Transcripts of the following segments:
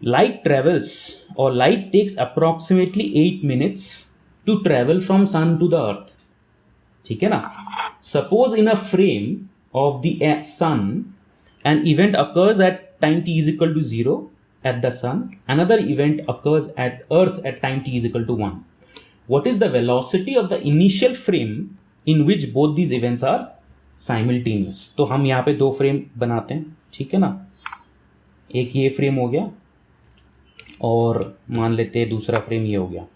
Light travels और light takes approximately 8 minutes to travel from sun to the earth, ठीक है ना। Suppose in a frame of the sun an event occurs at time t is equal to 0 at the sun, another event occurs at earth at time t is equal to 1. What is the velocity of the initial frame in which both these events are simultaneous? तो हम यहाँ पे दो frame बनाते हैं, ठीक है ना। एक ये फ्रेम हो गया और मान लेते हैं दूसरा फ्रेम ये हो गया,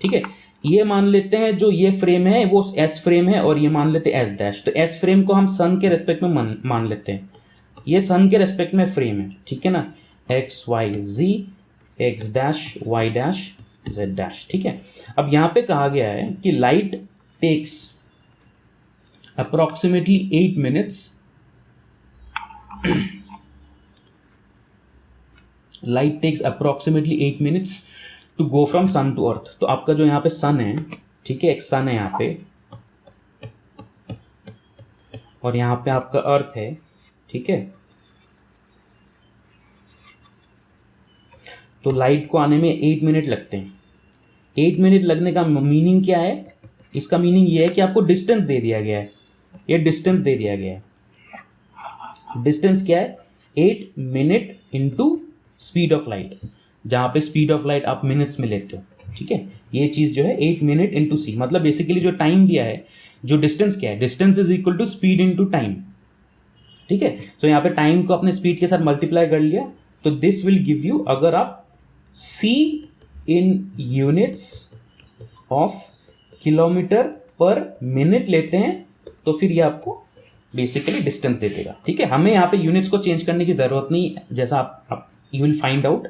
ठीक है। ये मान लेते हैं जो ये फ्रेम है वो एस फ्रेम है और ये मान लेते हैं एस डैश। तो एस फ्रेम को हम सन के रेस्पेक्ट में मान लेते हैं, ये सन के रेस्पेक्ट में फ्रेम है, ठीक है ना। X y z, x dash y dash z dash, ठीक है। अब यहां पे कहा गया है कि light takes approximately 8 minutes light takes approximately 8 minutes to go from sun to earth. तो आपका जो यहाँ पे सन है, ठीक है, एक सन है यहाँ पे और यहाँ पे आपका अर्थ है, ठीक है। तो लाइट को आने में 8 मिनट लगते हैं। 8 मिनट लगने का मीनिंग क्या है? इसका मीनिंग ये है कि आपको डिस्टेंस दे दिया गया है, ये डिस्टेंस दे दिया गया है। डिस्टेंस क्या है? 8 minute into speed of light, जहाँ पे स्पीड ऑफ लाइट आप मिनट्स में लेते हो, ठीक है। ये चीज़ जो है 8 मिनट इंटू सी, मतलब बेसिकली जो टाइम दिया है, जो डिस्टेंस क्या है, distance is equal to speed into time, ठीक है। तो यहाँ पे टाइम को अपने स्पीड के साथ मल्टीप्लाई कर लिया, तो दिस विल गिव यू, अगर आप c in units of kilometre per minute लेते हैं तो फिर ये आपको बेसिकली डिस्टेंस दे देगा, ठीक है। हमें यहाँ पे यूनिट्स को चेंज करने की ज़रूरत नहीं, जैसा आप यू विल फाइंड आउट,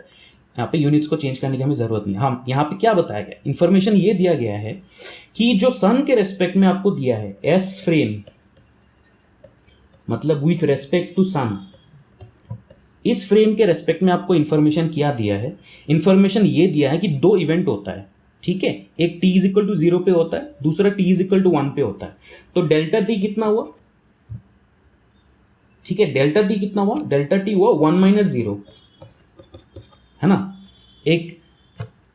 यहाँ पे यूनिट्स को चेंज करने की हमें ज़रूरत नहीं। हम यहाँ पे क्या बताया गया, इंफॉर्मेशन ये दिया गया है कि जो सन के रेस्पेक्ट में आपको दिया है एस फ्रेम, मतलब विथ रेस्पेक्ट टू सन, इस फ्रेम के रेस्पेक्ट में आपको इंफॉर्मेशन क्या दिया है? इंफॉर्मेशन ये दिया है कि दो इवेंट होता है, ठीक है। एक t इज इक्वल टू 0 पे होता है, दूसरा t इज इक्वल टू 1 पे होता है। तो डेल्टा t कितना हुआ, ठीक है, डेल्टा t कितना हुआ? डेल्टा t हुआ 1 माइनस 0, है ना। एक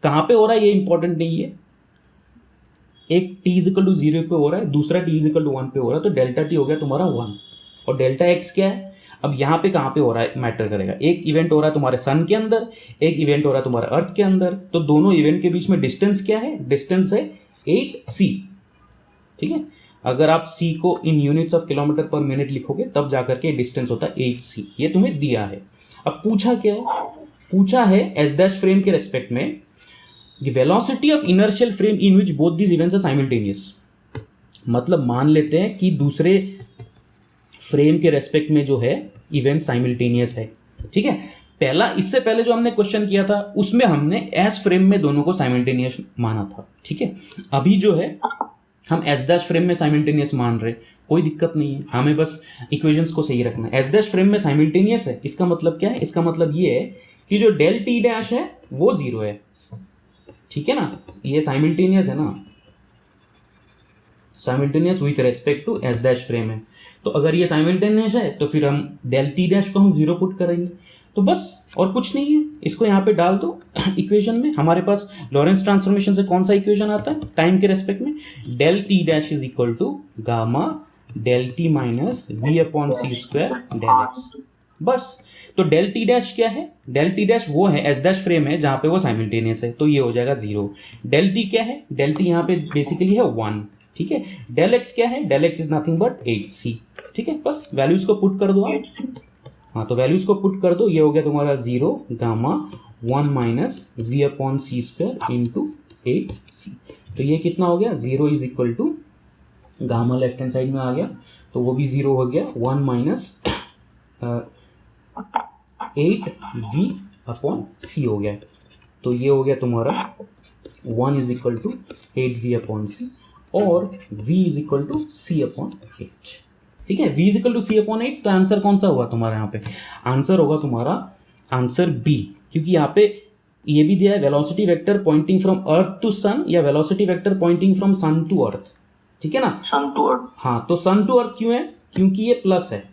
कहां पे हो रहा है ये इंपॉर्टेंट नहीं है, एक t इज इक्वल टू 0 पे हो रहा है, दूसरा t इज इक्वल टू 1 पे हो रहा है, तो डेल्टा t हो गया तुम्हारा 1। और डेल्टा x क्या है? अब यहाँ पे कहाँ पे हो रहा है मैटर करेगा। एक इवेंट हो रहा है तुम्हारे सन के अंदर, एक इवेंट हो रहा है तुम्हारे अर्थ के अंदर, तो दोनों इवेंट के बीच में डिस्टेंस क्या है? डिस्टेंस है 8c, ठीक है। अगर आप c को in units of kilometre per minute लिखोगे तब जाकर के डिस्टेंस होता है 8c, ये तुम्हें दिया है। अब पूछा क्या है? पूछा है एस डैश फ्रेम के रेस्पेक्ट में velocity of inertial frame in which both these events are simultaneous. मतलब मान लेते हैं कि दूसरे फ्रेम के रेस्पेक्ट में जो है इवेंट साइमल्टेनियस है, ठीक है। पहला, इससे पहले जो हमने क्वेश्चन किया था उसमें हमने एस फ्रेम में दोनों को साइमल्टेनियस माना था, ठीक है। अभी जो है हम एस डैश फ्रेम में साइमल्टेनियस मान रहे, कोई दिक्कत नहीं है, हमें बस इक्वेशंस को सही रखना है। एस डैश फ्रेम में साइमल्टेनियस है, इसका मतलब क्या है? इसका मतलब ये है कि जो डेल टी डैश है वो 0 है, ठीक है ना। ये साइमल्टेनियस है ना, simultaneous with respect to S dash frame है। तो अगर ये साइमल्टेनियस है तो फिर हम डेल टी डैश को हम 0 पुट करेंगे, तो बस और कुछ नहीं है। इसको यहाँ पे डाल दो इक्वेशन में। हमारे पास लॉरेंस ट्रांसफॉर्मेशन से कौन सा इक्वेशन आता है टाइम के रेस्पेक्ट में? Del t dash is equal to gamma del t minus v upon c square del x, बस। तो डेल टी डैश क्या है? डेल टी डैश वो है, एस डैश फ्रेम है जहाँ पे वो साइमल्टेनियस है, तो ये हो जाएगा 0। डेल टी क्या है? डेल टी यहाँ पे बेसिकली है 1, ठीक है। डेल एक्स क्या है? Del x is nothing but 8c, ठीक है। बस वैल्यूज को पुट कर दो आप, हाँ, तो वैल्यूज को पुट कर दो, ये हो गया तुम्हारा 0 gamma 1 minus v upon c square into 8c। तो ये कितना हो गया? 0 is equal to gamma left hand side में आ गया तो वो भी 0 हो गया, 1 माइनस 8v अपॉन सी हो गया। तो ये हो गया तुम्हारा 1 is equal to 8v upon c और v is equal to c upon 8, ठीक है। v is equal to c upon 8, तो आंसर कौन सा होगा तुम्हारा? यहाँ पे आंसर होगा तुम्हारा आंसर बी, क्योंकि यहाँ पे ये भी दिया है velocity vector pointing from earth to sun या velocity vector pointing from sun to earth, ठीक है ना। सन टू अर्थ, हाँ, तो सन टू अर्थ क्यों है? क्योंकि ये प्लस है,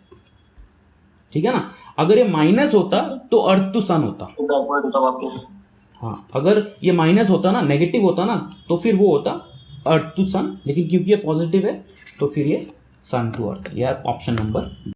ठीक है ना। अगर ये माइनस होता तो अर्थ टू सन होता। बैकवर्ड होता वापस। हाँ, अगर ये माइनस होता ना, नेगेटिव होता ना, तो फिर वो होता अर्थ टू सन, लेकिन क्योंकि ये पॉजिटिव है तो फिर ये सन टू अर्थ। यह ऑप्शन नंबर